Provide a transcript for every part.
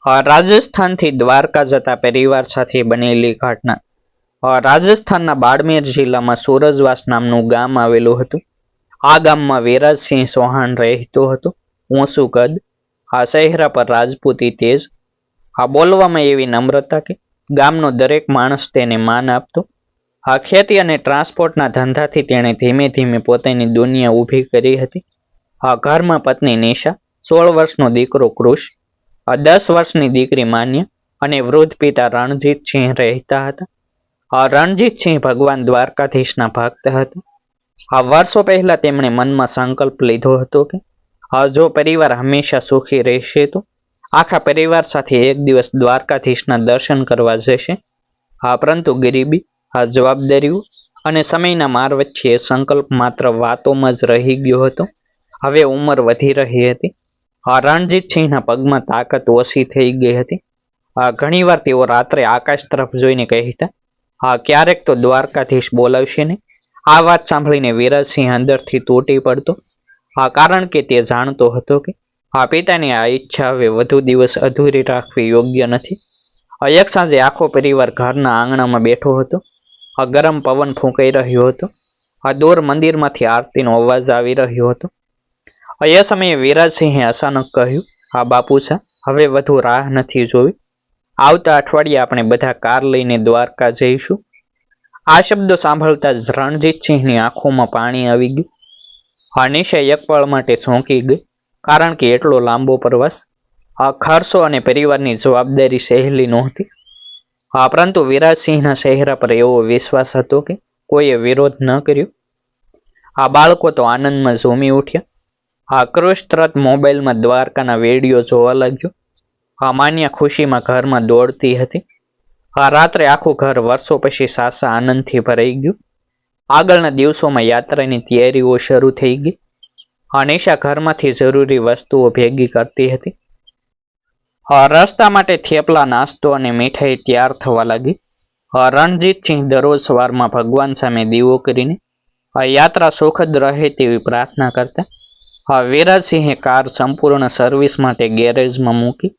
રાજસ્થાનથી દ્વારકા જતા પરિવાર સાથે બનેલી ઘટના। રાજસ્થાનના બાડમેર જિલ્લામાં સુરજવાસ નામનું ગામ આવેલું હતું। આ ગામમાં વેરાજસિંહ ચૌહાણ રહેતો હતો। ઊંચું કદ, ચહેરા પર રાજપૂતી તેજ, બોલવામાં એવી નમ્રતા કે ગામનો દરેક માણસ તેને માન આપતો। ખેતી અને ટ્રાન્સપોર્ટના ધંધાથી તેણે ધીમે ધીમે પોતાની દુનિયા ઊભી કરી હતી। ઘરમાં પત્ની નિશા, 16 વર્ષનો દીકરો કૃષ, 10 વર્ષની દીકરી માન્ય અને વૃદ્ધ પિતા રણજીતસિંહ રહેતા હતા। રણજીતસિંહ ભગવાન દ્વારકાધીશના ભક્ત હતા। વર્ષો પહેલા તેમણે મનમાં સંકલ્પ લીધો હતો કે જો પરિવાર હંમેશા સુખી રહેશે તો આખા પરિવાર સાથે એક દિવસ દ્વારકાધીશના દર્શન કરવા જશે। પરંતુ ગરીબી, જવાબદારીઓ અને સમયના માર વચ્ચે એ સંકલ્પ માત્ર વાતોમાં જ રહી ગયો હતો। હવે ઉંમર વધી રહી હતી। રણજીતસિંહના પગમાં તાકાત ઓછી થઈ ગઈ હતી। ઘણીવાર તેઓ રાત્રે આકાશ તરફ જોઈને કહેતા, ક્યારેક તો દ્વારકાધીશ બોલાવશે ને। આ વાત સાંભળીને વિરાજસિંહ અંદરથી તૂટી પડતો, કારણ કે તે જાણતો હતો કે પિતાની આ ઈચ્છા હવે વધુ દિવસ અધૂરી રાખવી યોગ્ય નથી। એક સાંજે આખો પરિવાર ઘરના આંગણામાં બેઠો હતો। ગરમ પવન ફૂંકાઈ રહ્યો હતો। દૂર મંદિરમાંથી આરતીનો અવાજ આવી રહ્યો હતો। એ સમયે વિરાજસિંહે અચાનક કહ્યું, બાપુસા, હવે વધુ રાહ નથી જોવી। આવતા અઠવાડિયે આપણે બધા કાર લઈને દ્વારકા જઈશું। આ શબ્દો સાંભળતા જ રણજીતસિંહની આંખોમાં પાણી આવી ગયું। નિશા એક પળ માટે ચોંકી ગઈ, કારણ કે એટલો લાંબો પ્રવાસ, ખર્ચો અને પરિવારની જવાબદારી સહેલી નહોતી। પરંતુ વિરાજસિંહના ચહેરા પર એવો વિશ્વાસ હતો કે કોઈએ વિરોધ ન કર્યો। બાળકો તો આનંદમાં ઝૂમી ઉઠ્યા। કૃષ તરત મોબાઈલમાં દ્વારકાના વિડીયો જોવા લાગ્યો। માન્ય ખુશીમાં ઘરમાં દોડતી હતી। રાત્રે આખું ઘર વર્ષો પછી સાસા આનંદથી ભરાઈ ગયું। આગળના દિવસોમાં યાત્રાની તૈયારીઓ શરૂ થઈ ગઈ। નિશા ઘરમાંથી જરૂરી વસ્તુઓ ભેગી કરતી હતી। રસ્તા માટે થેપલા, નાસ્તો અને મીઠાઈ તૈયાર થવા લાગી। રણજીતસિંહ દરરોજ સવારમાં ભગવાન સામે દીવો કરીને યાત્રા સુખદ રહે તેવી પ્રાર્થના કરતા। વિરાજસિંહે કાર સંપૂર્ણ સર્વિસ માટે ગેરેજમાં મૂકી।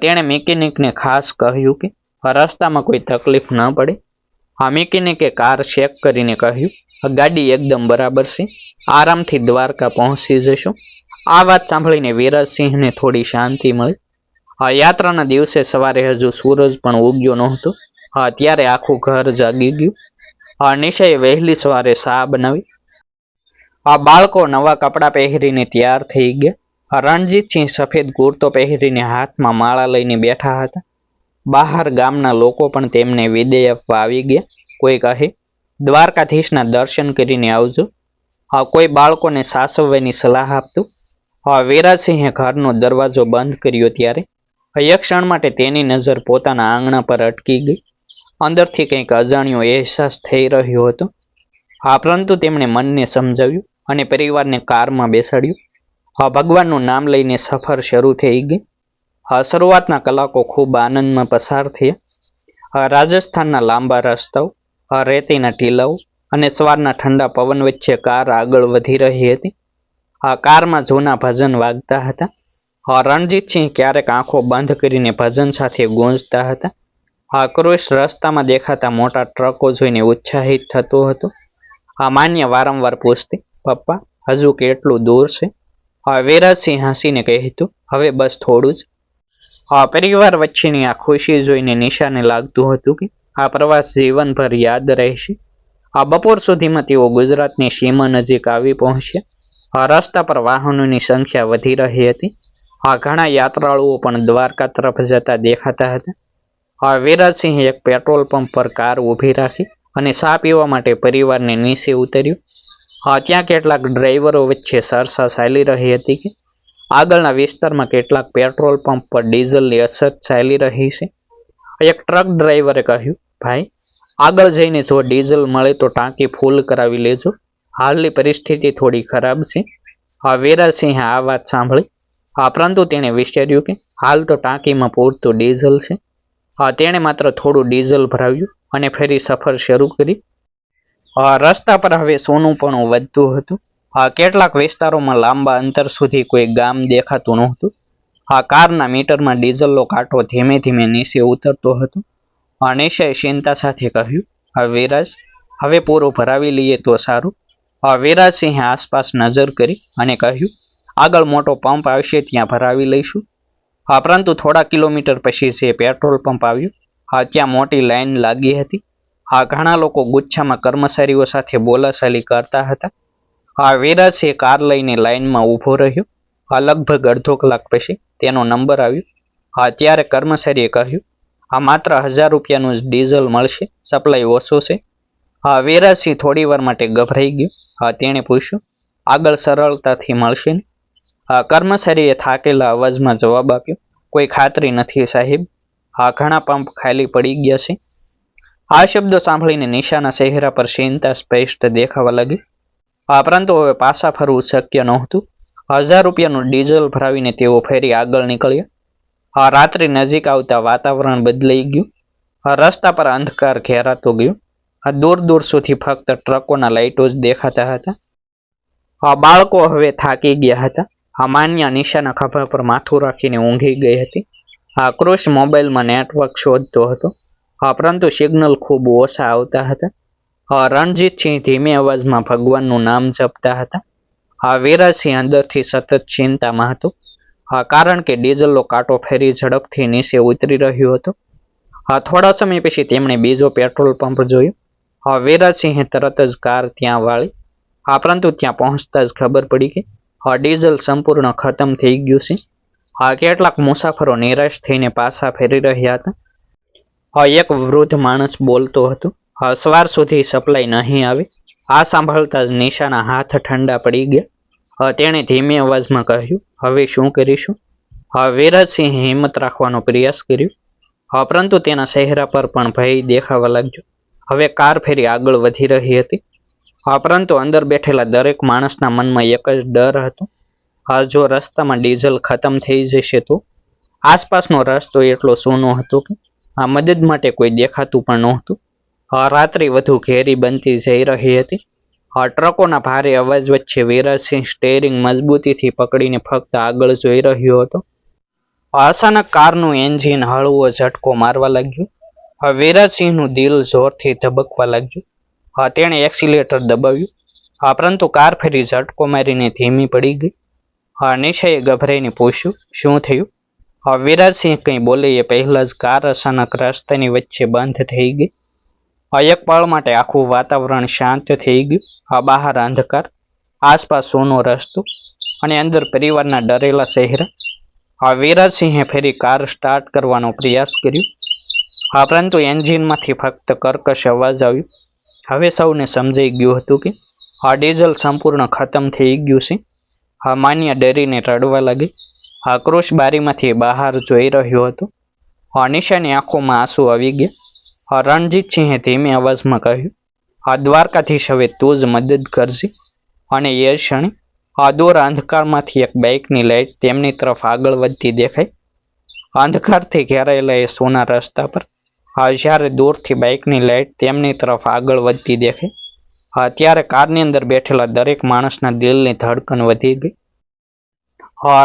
તેણે મિકેનિકને ખાસ કહ્યું કે રસ્તામાં કોઈ તકલીફ ન પડે। મિકેનિકે કાર ચેક કરીને કહ્યું, ગાડી એકદમ બરાબર છે, આરામથી દ્વારકા પહોંચી જશો। આ વાત સાંભળીને વિરાજસિંહને થોડી શાંતિ મળી। યાત્રાના દિવસે સવારે હજુ સૂરજ પણ ઉગ્યો નહોતો, ત્યારે આખું ઘર જાગી ગયું। નિશાએ વહેલી સવારે ચા બનાવી। બાળકો નવા કપડાં પહેરીને તૈયાર થઈ ગયા। રણજીતસિંહ સફેદ કુર્તો પહેરીને હાથમાં માળા લઈને બેઠા હતા। બહાર ગામના લોકો પણ તેમને વિદાય આપવા આવી ગયા। કોઈ કહે, દ્વારકાધીશના દર્શન કરીને આવજો। કોઈ બાળકોને સાચવવાની સલાહ આપતું। વિરાજસિંહે ઘરનો દરવાજો બંધ કર્યો ત્યારે એક ક્ષણ માટે તેની નજર પોતાના આંગણા પર અટકી ગઈ। અંદરથી કંઈક અજાણ્યો અહેસાસ થઈ રહ્યો હતો। પરંતુ તેમણે મનને સમજાવ્યું અને પરિવારને કારમાં બેસાડ્યું। ભગવાનનું નામ લઈને સફર શરૂ થઈ ગઈ। શરૂઆતના કલાકો ખૂબ આનંદમાં પસાર થયા। રાજસ્થાનના લાંબા રસ્તાઓ, રેતીના ટીલાઓ અને સવારના ઠંડા પવન વચ્ચે કાર આગળ વધી રહી હતી। કારમાં જૂના ભજન વાગતા હતા। રણજીતસિંહ ક્યારેક આંખો બંધ કરીને ભજન સાથે ગૂંજતા હતા। કૃષ રસ્તામાં દેખાતા મોટા ટ્રકો જોઈને ઉત્સાહિત થતો હતો। માન્ય વારંવાર પૂછતી, પપ્પા, હજુ કેટલું દૂર છે? વિરાજસિંહ હસીને કહેતું, હવે બસ થોડું જ। પરિવાર વચ્ચેની આ ખુશી જોઈને નિશાને લાગતું હતું કે આ પ્રવાસ જીવનભર યાદ રહેશે। બપોર સુધીમાં તેઓ ગુજરાતની સીમા નજીક આવી પહોંચ્યા। રસ્તા પર વાહનોની સંખ્યા વધી રહી હતી। ઘણા યાત્રાળુઓ પણ દ્વારકા તરફ જતા દેખાતા હતા। વિરાજસિંહે એક પેટ્રોલ પંપ પર કાર ઊભી રાખી અને ચા પીવા માટે પરિવારને નીચે ઉતર્યું। ત્યાં કેટલાક ડ્રાઈવરો વચ્ચે ચર્ચા ચાલી રહી હતી કે આગળના વિસ્તારમાં કેટલાક પેટ્રોલ પંપ પર ડીઝલની અછત ચાલી રહી છે। એક ટ્રક ડ્રાઈવરે કહ્યું, ભાઈ, આગળ જઈને જો ડીઝલ મળે તો ટાંકી ફૂલ કરાવી લેજો, હાલની પરિસ્થિતિ થોડી ખરાબ છે। વિરાજસિંહે આ વાત સાંભળી, પરંતુ તેણે વિચાર્યું કે હાલ તો ટાંકીમાં પૂરતું ડીઝલ છે। તેણે માત્ર થોડું ડીઝલ ભરાવ્યું અને ફરી સફર શરૂ કરી। રસ્તા પર હવે સૂનુંપણું વધતું હતું। કેટલાક વિસ્તારોમાં લાંબા અંતર સુધી કોઈ ગામ દેખાતું નહોતું। આ કારના મીટરમાં ડીઝલનો કાંટો ધીમે ધીમે નીચે ઉતરતો હતો. નિશાએ ચિંતા સાથે કહ્યું, વિરાજ, હવે પૂરો ભરાવી લઈએ તો સારું. વિરાજસિંહે આસપાસ નજર કરી અને કહ્યું, આગળ મોટો પંપ આવશે ત્યાં ભરાવી લઈશું. પરંતુ થોડા કિલોમીટર પછી જે પેટ્રોલ પંપ આવ્યું, ત્યાં મોટી લાઈન લાગી હતી. ઘણા લોકો ગુચ્છામાં કર્મચારીઓ સાથે બોલાચાલી કરતા હતા. વિરાજસિંહ કાર લઈને લાઈનમાં ઊભો રહ્યો. લગભગ અડધો કલાક પછી તેનો નંબર આવ્યો. ત્યારે કર્મચારીએ કહ્યું, માત્ર 1000 રૂપિયાનું જ ડીઝલ મળશે, સપ્લાય ઓછો છે. વિરાજસિંહ થોડી વાર માટે ગભરાઈ ગયો. તેણે પૂછ્યું, આગળ સરળતાથી મળશે ને? કર્મચારીએ થાકેલા અવાજમાં જવાબ આપ્યો, કોઈ ખાતરી નથી સાહેબ, ઘણા પંપ ખાલી પડી ગયા છે. આ શબ્દો સાંભળીને નિશાના ચહેરા પર ચિંતા સ્પષ્ટ દેખાવા લાગી. પરંતુ હવે પાછા ફરવું શક્ય નહોતું. 1000 રૂપિયાનું ડીઝલ ભરાવીને તેઓ ફેરી આગળ નીકળ્યા. રાત્રિ નજીક આવતા વાતાવરણ બદલાઈ ગયું. રસ્તા પર અંધકાર ઘેરાતો ગયો. દૂર દૂર સુધી ફક્ત ટ્રકોના લાઇટો જ દેખાતા હતા. બાળકો હવે થાકી ગયા હતા. માન્યા નિશાના ખભા પર માથું રાખીને ઊંઘી ગઈ હતી. કૃષ મોબાઈલમાં નેટવર્ક શોધતો હતો, પરંતુ સિગ્નલ ખૂબ ઓછા આવતા હતા. રણજીતસિંહ ધીમે અવાજમાં ભગવાનનું નામ જપતા હતા. વિરાજસિંહ અંદરથી સતત ચિંતામાં હતો, કારણ કે ડીઝલનો કાંટો ફેરી ઝડપથી નીચે ઉતરી રહ્યો હતો. થોડા સમય પછી તેમણે બીજો પેટ્રોલ પંપ જોયો. વિરાજસિંહે તરત જ કાર ત્યાં વાળી. પરંતુ ત્યાં પહોંચતા જ ખબર પડી કે ડીઝલ સંપૂર્ણ ખતમ થઈ ગયું છે. કેટલાક મુસાફરો નિરાશ થઈને પાછા ફેરી રહ્યા હતા. એક વૃદ્ધ માણસ બોલતો હતો, સવાર સુધી સપ્લાય નહીં આવે. આ સાંભળતા જ નિશાના હાથ ઠંડા પડી ગયા. તેણે ધીમે અવાજમાં કહ્યું, હવે શું કરીશું? વિરાજસિંહે હિંમત રાખવાનો પ્રયાસ કર્યો, પરંતુ તેના ચહેરા પર પણ ભય દેખાવા લાગ્યો. હવે કાર ફેરી આગળ વધી રહી હતી. પરંતુ અંદર બેઠેલા દરેક માણસના મનમાં એક જ ડર હતો, જો રસ્તામાં ડીઝલ ખતમ થઈ જશે તો? આસપાસનો રસ્તો એટલો સૂનો હતો કે મદદ માટે કોઈ દેખાતું પણ નહોતું. રાત્રિ વધુ ઘેરી બનતી જઈ રહી હતી. ટ્રકોના ભારે અવાજ વચ્ચે વિરાજસિંહ સ્ટેરિંગ મજબૂતીથી પકડીને ફક્ત આગળ જોઈ રહ્યો હતો. અચાનક કારનું એન્જિન હળવો ઝટકો મારવા લાગ્યું. વિરાજસિંહનું દિલ જોરથી ધબકવા લાગ્યું. તેણે એક્સિલેટર દબાવ્યું, પરંતુ કાર ફેરી ઝટકો મારીને ધીમી પડી ગઈ. નિશાએ ગભરાઈને પૂછ્યું, શું થયું? વિરાજસિંહ કંઈ બોલે એ પહેલા જ કાર અચાનક રસ્તાની વચ્ચે બંધ થઈ ગઈ. એક પળ માટે આખું વાતાવરણ શાંત થઈ ગયું. બહાર અંધકાર, આસપાસ સૂનો રસ્તો અને અંદર પરિવારના ડરેલા ચહેરા. વિરાજસિંહે ફેરી કાર સ્ટાર્ટ કરવાનો પ્રયાસ કર્યો, પરંતુ એન્જિનમાંથી ફક્ત કર્કશ અવાજ આવ્યો. હવે સૌને સમજાઈ ગયું હતું કે ડીઝલ સંપૂર્ણ ખતમ થઈ ગયું છે. માન્યા ડરીને રડવા લાગી. કૃષ બારીમાંથી બહાર જોઈ રહ્યો હતો. નિશાની આંખોમાં આંસુ આવી ગયા. રણજીતસિંહે ધીમે અવાજમાં કહ્યું, દ્વારકાધીશ, હવે તું જ મદદ કરજે. અને એ ક્ષણે દૂર અંધકારમાંથી એક બાઇકની લાઇટ તેમની તરફ આગળ વધતી દેખાઈ. અંધકારથી ઘેરાયેલા એ સોના રસ્તા પર જ્યારે દૂરથી બાઇકની લાઇટ તેમની તરફ આગળ વધતી દેખાઈ, ત્યારે કારની અંદર બેઠેલા દરેક માણસના દિલની ધડકન વધી ગઈ.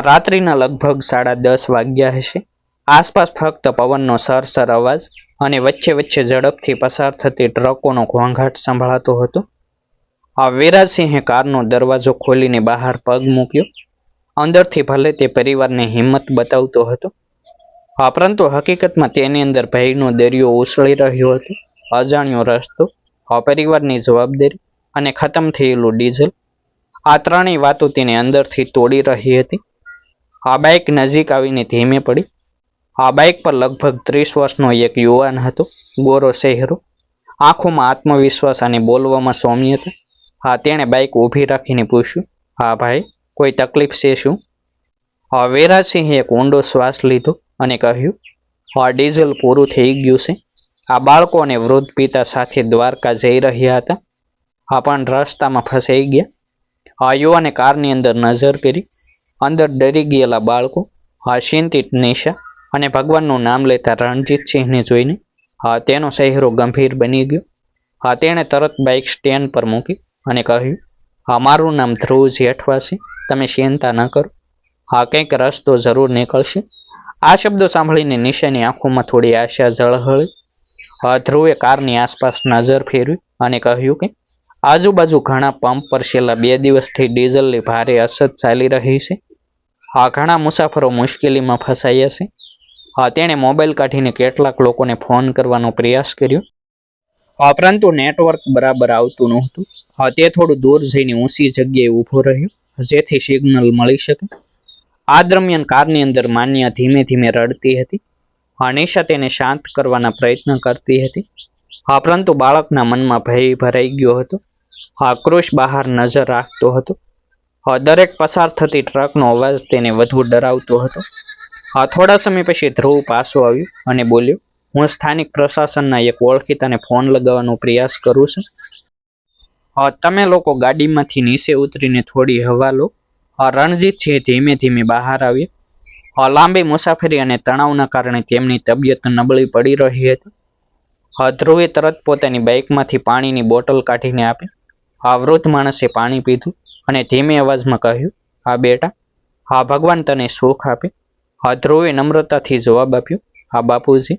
રાત્રિના લગભગ 10:30 વાગ્યા હશે. આસપાસ ફક્ત પવનનો સરસર અવાજ અને વચ્ચે વચ્ચે ઝડપથી પસાર થતી ટ્રકોનો ઘોંઘાટ સંભળાતો હતો. વિરાજસિંહે કારનો દરવાજો ખોલીને બહાર પગ મૂક્યો. અંદરથી ભલે તે પરિવારને હિંમત બતાવતો હતો, પરંતુ હકીકતમાં તેની અંદર ભયનો દરિયો ઉછળી રહ્યો હતો. અજાણ્યો રસ્તો, પરિવારની જવાબદારી અને ખતમ થયેલું ડીઝલ, આ ત્રણેય વાતો તેને અંદરથી તોડી રહી હતી. બાઇક નજીક આવીને ધીમે પડી. બાઇક પર લગભગ 30 વર્ષનો એક યુવાન હતો, ગોરો ચહેરો, આંખોમાં આત્મવિશ્વાસ અને બોલવામાં સૌમ્યતા. તેણે બાઇક ઊભી રાખીને પૂછ્યું, હા ભાઈ, કોઈ તકલીફ છે શું? વિરાજસિંહે એક ઊંડો શ્વાસ લીધો અને કહ્યું, ડીઝલ પૂરું થઈ ગયું છે. આ બાળકો અને વૃદ્ધ પિતા સાથે દ્વારકા જઈ રહ્યા હતા, પણ રસ્તામાં ફસાઈ ગયા. યુવાને કારની અંદર નજર કરી. અંદર ડરી ગયેલા બાળકો, ચિંતિત નિશા અને ભગવાનનું નામ લેતા રણજીતસિંહને જોઈને તેનો ચહેરો ગંભીર બની ગયો. તેણે તરત બાઇક સ્ટેન્ડ પર મૂકી અને કહ્યું, મારું નામ ધ્રુવ જેઠવા છે, તમે ચિંતા ન કરો. હા, કંઈક રસ્તો જરૂર નીકળશે. આ શબ્દો સાંભળીને નિશાની આંખોમાં થોડી આશા ઝળહળી. ધ્રુવે કારની આસપાસ નજર ફેરવી અને કહ્યું કે આજુબાજુ ઘણા પંપ પર છેલ્લા 2 દિવસથી ડીઝલની ભારે અછત ચાલી રહી છે. ઘણા મુસાફરો મુશ્કેલીમાં ફસાયા છે. તેણે મોબાઈલ કાઢીને કેટલાક લોકોને ફોન કરવાનો પ્રયાસ કર્યો. પરંતુ નેટવર્ક બરાબર આવતું નહોતું. તે થોડું દૂર જઈને ઊંચી જગ્યાએ ઊભો રહ્યો જેથી સિગ્નલ મળી શકે. આ દરમિયાન કારની અંદર માન્યા ધીમે ધીમે રડતી હતી. નિશા તેને શાંત કરવાના પ્રયત્ન કરતી હતી. પરંતુ બાળકના મનમાં ભય ભરાઈ ગયો હતો. ક્રુશ બહાર નજર રાખતો હતો. દરેક પસાર થતી ટ્રકનો અવાજ તેને વધુ ડરાવતો હતો. થોડા સમય પછી ધ્રુવ પાછો આવ્યો અને બોલ્યો, હું સ્થાનિક પ્રશાસનના એક ઓળખીતાને ફોન લગાવવાનો પ્રયાસ કરું છું. તમે લોકો ગાડીમાંથી નીચે ઉતરીને થોડી હવા લો. રણજીતસિંહ ધીમે ધીમે બહાર આવ્યા. લાંબી મુસાફરી અને તણાવના કારણે તેમની તબિયત નબળી પડી રહી હતી. ધ્રુવે તરત પોતાની બાઇકમાંથી પાણીની બોટલ કાઢીને આપી. વૃદ્ધ માણસે પાણી પીધું અને ધીમે અવાજમાં કહ્યું, હા બેટા, હા ભગવાન તને સુખ આપે. ધ્રુવે નમ્રતાથી જવાબ આપ્યો, હા બાપુજી.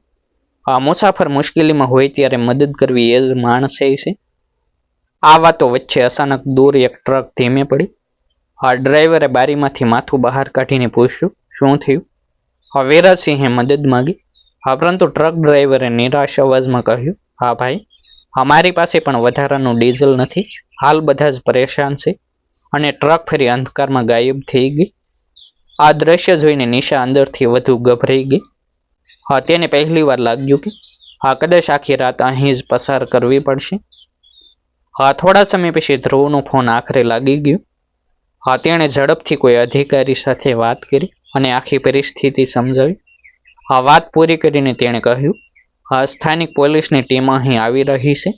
મુસાફર મુશ્કેલીમાં હોય ત્યારે મદદ કરવી એ જ માણસ છે. આ વાતો વચ્ચે અચાનક દૂર એક ટ્રક ધીમે પડી. ડ્રાઈવરે બારીમાંથી માથું બહાર કાઢીને પૂછ્યું, શું થયું? વેરાસિંહે મદદ માંગી. પરંતુ ટ્રક ડ્રાઈવરે નિરાશ અવાજમાં કહ્યું, હા ભાઈ, અમારી પાસે પણ વધારાનું ડીઝલ નથી. હાલ બધા જ પરેશાન છે. અને ટ્રક ફરી અંધકારમાં ગાયબ થઈ ગઈ. આ દ્રશ્ય જોઈને નિશા અંદરથી વધુ ગભરાઈ ગઈ. તેને પહેલી વાર લાગ્યું કે કદાચ આખી રાત અહીં જ પસાર કરવી પડશે. થોડા સમય પછી ધ્રુવનો ફોન આખરે લાગી ગયો. તેણે ઝડપથી કોઈ અધિકારી સાથે વાત કરી અને આખી પરિસ્થિતિ સમજાવી. વાત પૂરી કરીને તેણે કહ્યું, સ્થાનિક પોલીસની ટીમ અહીં આવી રહી છે.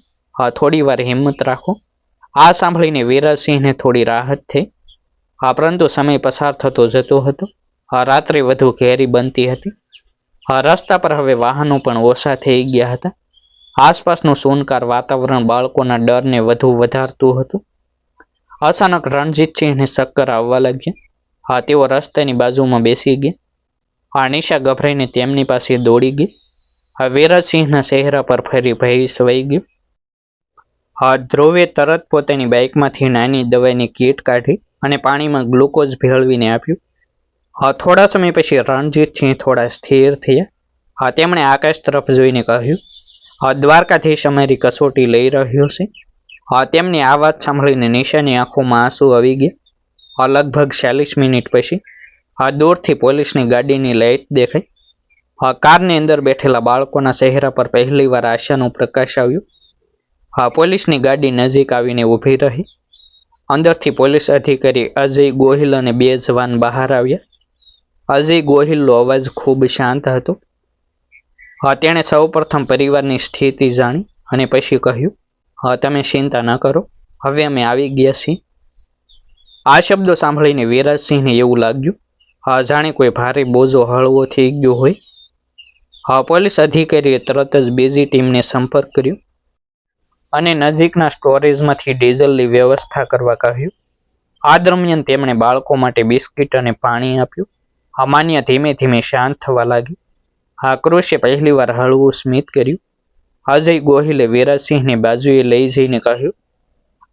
થોડી વાર હિંમત રાખો. આ સાંભળીને વીરસિંહને થોડી રાહત થઈ. પરંતુ સમય પસાર થતો જતો હતો. રાત્રે વધુ ઘેરી બનતી હતી. રસ્તા પર હવે વાહનો પણ ઓછા થઈ ગયા હતા. આસપાસનું સૂનકાર વાતાવરણ બાળકોના ડરને વધુ વધારતું હતું. અચાનક રણજીતસિંહને ચક્કર આવવા લાગ્યા. તેઓ રસ્તાની બાજુમાં બેસી ગયા. નિશા ગભરાઈને તેમની પાસે દોડી ગઈ. વીરસિંહના ચહેરા પર ફરી ભય છવાઈ ગયો. ધ્રુવે તરત પોતાની બાઇકમાંથી નાની દવાની કીટ કાઢી અને પાણીમાં ગ્લુકોઝ ભેળવીને આપ્યું. થોડા સમય પછી રણજીતસિંહ થોડા સ્થિર થયા. તેમણે આકાશ તરફ જોઈને કહ્યું, દ્વારકાધીશ અમારી કસોટી લઈ રહ્યો છે. તેમની આ વાત સાંભળીને નિશાની આંખોમાં આંસુ આવી ગયા. લગભગ 40 મિનિટ પછી દૂરથી પોલીસની ગાડીની લાઇટ દેખાઈ. કારની અંદર બેઠેલા બાળકોના ચહેરા પર પહેલીવાર આશાનો પ્રકાશ આવ્યો. પોલીસની ગાડી નજીક આવીને ઊભી રહી. અંદરથી પોલીસ અધિકારી અજય ગોહિલ અને 2 જવાન બહાર આવ્યા. અજય ગોહિલનો અવાજ ખૂબ શાંત હતો. તેણે સૌપ્રથમ પરિવારની સ્થિતિ જાણી અને પછી કહ્યું, તમે ચિંતા ન કરો, હવે અમે આવી ગયા છીએ. આ શબ્દો સાંભળીને વીરસિંહને એવું લાગ્યું જાણે કોઈ ભારે બોજો હળવો થઈ ગયો હોય. પોલીસ અધિકારીએ તરત જ બીજી ટીમને સંપર્ક કર્યો અને નજીકના સ્ટોરેજમાંથી ડીઝલની વ્યવસ્થા કરવા કહ્યું. આ દરમિયાન તેમણે બાળકો માટે બિસ્કિટ અને પાણી આપ્યું. માન્યા ધીમે ધીમે શાંત થવા લાગી. ક્રુશે પહેલીવાર હળવું સ્મિત કર્યું. અજય ગોહિલે વીરસિંહને બાજુએ લઈ જઈને કહ્યું,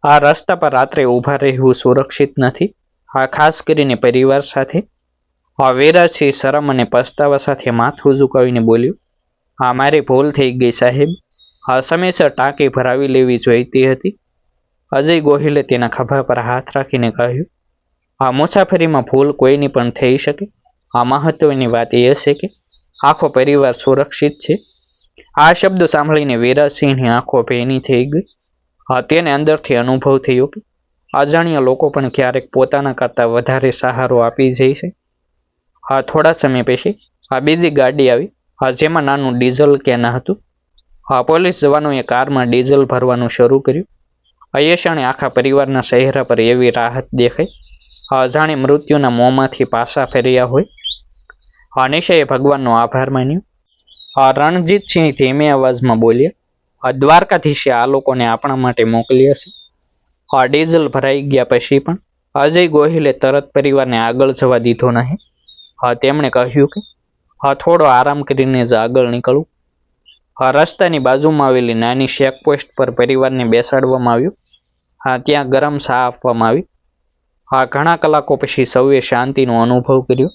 આ રસ્તા પર રાત્રે ઊભા રહેવું સુરક્ષિત નથી, ખાસ કરીને પરિવાર સાથે. વીરસિંહ શરમ અને પસ્તાવા સાથે માથું ઝુકાવીને બોલ્યું, મારી ભૂલ થઈ ગઈ સાહેબ. સમયસર ટાંકી ભરાવી લેવી જોઈતી હતી. અજય ગોહિલે તેના ખભા પર હાથ રાખીને કહ્યું, મુસાફરીમાં ભૂલ કોઈની પણ થઈ શકે. મહત્વની વાત એ છે કે આખો પરિવાર સુરક્ષિત છે. આ શબ્દ સાંભળીને વીરસિંહની આંખો ભીની થઈ ગઈ. તેને અંદરથી અનુભવ થયો કે અજાણ્યા લોકો પણ ક્યારેક પોતાના કરતાં વધારે સહારો આપી જાય છે. થોડા સમય પછી બીજી ગાડી આવી, જેમાં નાનું ડીઝલ કેન હતું. પોલીસ જવાનોએ કારમાં ડીઝલ ભરવાનું શરૂ કર્યું. એ ક્ષણે આખા પરિવારના ચહેરા પર એવી રાહત દેખાઈ જાણે મૃત્યુના મોંમાંથી પાછા ફર્યા હોય. નિશાએ ભગવાનનો આભાર માન્યો. રણજીતસિંહ ધીમે અવાજમાં બોલ્યા, દ્વારકાધીશે આ લોકોને આપણા માટે મોકલ્યા છે. ડીઝલ ભરાઈ ગયા પછી પણ અજય ગોહિલે તરત પરિવારને આગળ જવા દીધો નહીં. તેમણે કહ્યું કે થોડો આરામ કરીને જ આગળ નીકળવું. રસ્તાની બાજુમાં આવેલી નાની ચેકપોસ્ટ પર પરિવારને બેસાડવામાં આવ્યું. ત્યાં ગરમ ચા આપવામાં આવી. ઘણા કલાકો પછી સૌએ શાંતિનો અનુભવ કર્યો.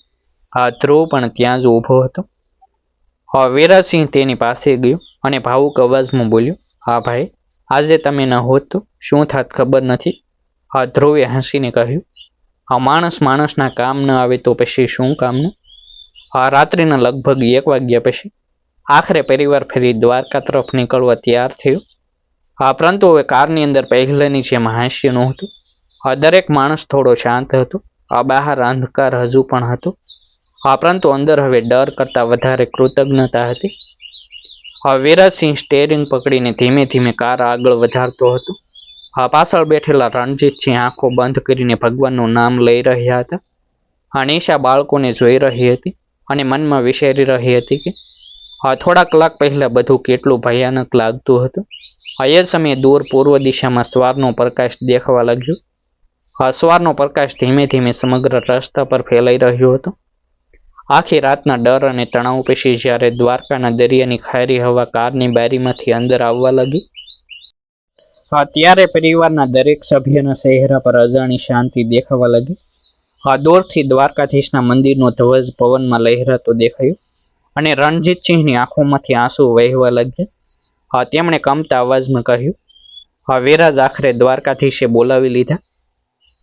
ધ્રુવ પણ ત્યાં જ ઊભો હતો. વીરસિંહ તેની પાસે ગયો અને ભાવુક અવાજમાં બોલ્યો, હા ભાઈ, આજે તમે ન હોત તો શું થાત ખબર નથી. ધ્રુવે હસીને કહ્યું, માણસ માણસના કામ ન આવે તો પછી શું કામનું. રાત્રિના લગભગ 1 વાગ્યા પછી આખરે પરિવાર ફરી દ્વારકા તરફ નીકળવા તૈયાર થયો. પરંતુ હવે કારની અંદર પહેલાની જેમ હાસ્ય નહોતું. દરેક માણસ થોડો શાંત હતો. બહાર અંધકાર હજુ પણ હતો. પરંતુ અંદર હવે ડર કરતાં વધારે કૃતજ્ઞતા હતી. વીરસિંહ સ્ટેરિંગ પકડીને ધીમે ધીમે કાર આગળ વધારતો હતો. પાછળ બેઠેલા રણજીતસિંહ આંખો બંધ કરીને ભગવાનનું નામ લઈ રહ્યા હતા. નિશા બાળકોને જોઈ રહી હતી અને મનમાં વિચારી રહી હતી કે થોડા કલાક પહેલા બધું કેટલું ભયાનક લાગતું હતું. એ સમયે દૂર પૂર્વ દિશામાં સવારનો પ્રકાશ દેખાવા લાગ્યો. સવારનો પ્રકાશ ધીમે ધીમે સમગ્ર રસ્તા પર ફેલાઈ રહ્યો હતો. આખી રાતના ડર અને તણાવ પછી જ્યારે દ્વારકાના દરિયાની ખારી હવા કારની બારીમાંથી અંદર આવવા લાગી, ત્યારે પરિવારના દરેક સભ્યના ચહેરા પર અજાણી શાંતિ દેખાવા લાગી. દૂરથી દ્વારકાધીશના મંદિરનો ધ્વજ પવનમાં લહેરાતો દેખાયો અને રણજીતસિંહની આંખોમાંથી આંસુ વહેવા લાગ્યા. તેમણે કમતા અવાજમાં કહ્યું, વીરાજ, આખરે દ્વારકાધીશે બોલાવી લીધા.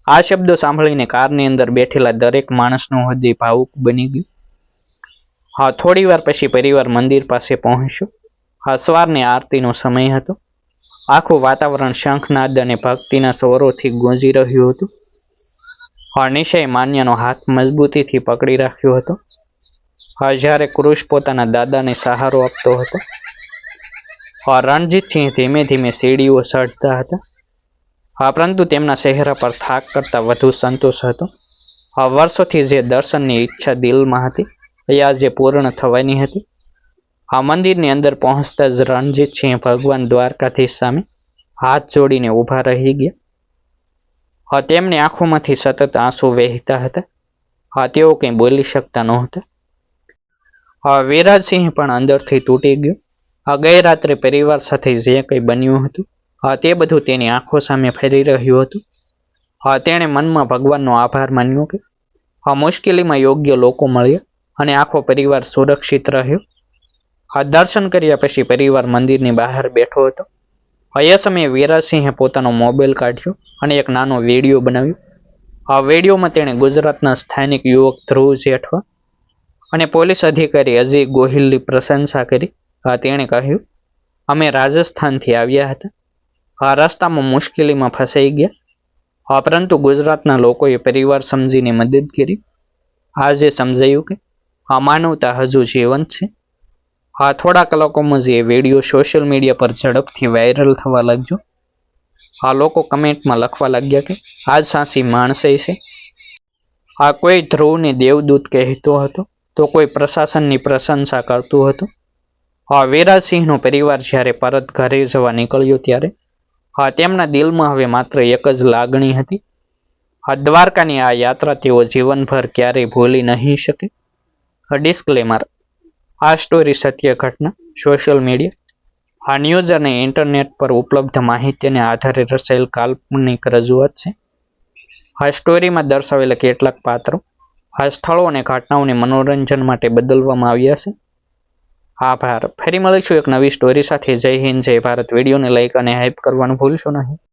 આ શબ્દો સાંભળીને કારની અંદર બેઠેલા દરેક માણસનું હૃદય ભાવુક બની ગયું. થોડી વાર પછી પરિવાર મંદિર પાસે પહોંચ્યો. સવારની આરતીનો સમય હતો. આખું વાતાવરણ શંખનાદ અને ભક્તિના સ્વરોથી ગુંજી રહ્યું હતું. નિશાએ માન્યાનો હાથ મજબૂતીથી પકડી રાખ્યો હતો. જ્યારે કૃષ પોતાના દાદાને સહારો આપતો હતો. રણજીતસિંહ ધીમે ધીમે સીડીઓ ચઢતા હતા. પરંતુ તેમના ચહેરા પર થાક કરતાં વધુ સંતોષ હતો. વર્ષોથી જે દર્શનની ઈચ્છા દિલમાં હતી એ આજે પૂર્ણ થવાની હતી. મંદિરની અંદર પહોંચતા જ રણજીતસિંહ ભગવાન દ્વારકાધીશ સામે હાથ જોડીને ઊભા રહી ગયા. તેમની આંખોમાંથી સતત આંસુ વહેતા હતા. તેઓ કંઈ બોલી શકતા નહોતા. વીરાજસિંહ પણ અંદરથી તૂટી ગયો. ગઈ રાત્રે પરિવાર સાથે જે કંઈ બન્યું હતું તે બધું તેની આંખો સામે ફરી રહ્યું હતું. તેણે મનમાં ભગવાનનો આભાર માન્યો કે મુશ્કેલીમાં યોગ્ય લોકો મળ્યા અને આખો પરિવાર સુરક્ષિત રહ્યો. દર્શન કર્યા પછી પરિવાર મંદિરની બહાર બેઠો હતો. એ સમયે વીરાસિંહે પોતાનો મોબાઈલ કાઢ્યો અને એક નાનો વિડીયો બનાવ્યો. આ વિડીયોમાં તેણે ગુજરાતના સ્થાનિક યુવક ધ્રુવ જેઠવા અને પોલીસ અધિકારી અજય ગોહિલની પ્રશંસા કરી. તેણે કહ્યું, અમે રાજસ્થાનથી આવ્યા હતા. રસ્તામાં મુશ્કેલીમાં ફસાઈ ગયા, પરંતુ ગુજરાતના લોકોએ પરિવાર સમજીને મદદ કરી. આજે સમજાયું કે માનવતા હજુ જીવંત છે. થોડા કલાકોમાં જ એ વિડીયો સોશિયલ મીડિયા પર ઝડપથી વાયરલ થવા લાગ્યો. લોકો કમેન્ટમાં લખવા લાગ્યા કે આજ સાચી માણસાઈ છે. કોઈ ધ્રુવને દેવદૂત કહેતો હતો તો કોઈ પ્રશાસનની પ્રશંસા કરતું હતું. વીરાસિંહનો પરિવાર જ્યારે પરત ઘરે જવા નીકળ્યો ત્યારે તેમના દિલમાં હવે માત્ર એક જ લાગણી હતી. દ્વારકાની આ યાત્રા તેઓ જીવનભર ક્યારેય ભૂલી નહીં શકે. ડિસ્ક્લેમર: આ સ્ટોરી સત્ય ઘટના, સોશિયલ મીડિયા, ન્યૂઝ અને ઇન્ટરનેટ પર ઉપલબ્ધ માહિતીને આધારે રચાયેલ કાલ્પનિક રજૂઆત છે. આ સ્ટોરીમાં દર્શાવેલા કેટલાક પાત્રો, સ્થળો અને ઘટનાઓને મનોરંજન માટે બદલવામાં આવ્યા છે. આભાર. ફરી મળીશું એક નવી સ્ટોરી સાથે. જય હિન્દ, જય ભારત. વિડીયોને લાઈક અને હાઈપ કરવાનું ભૂલશો નહીં.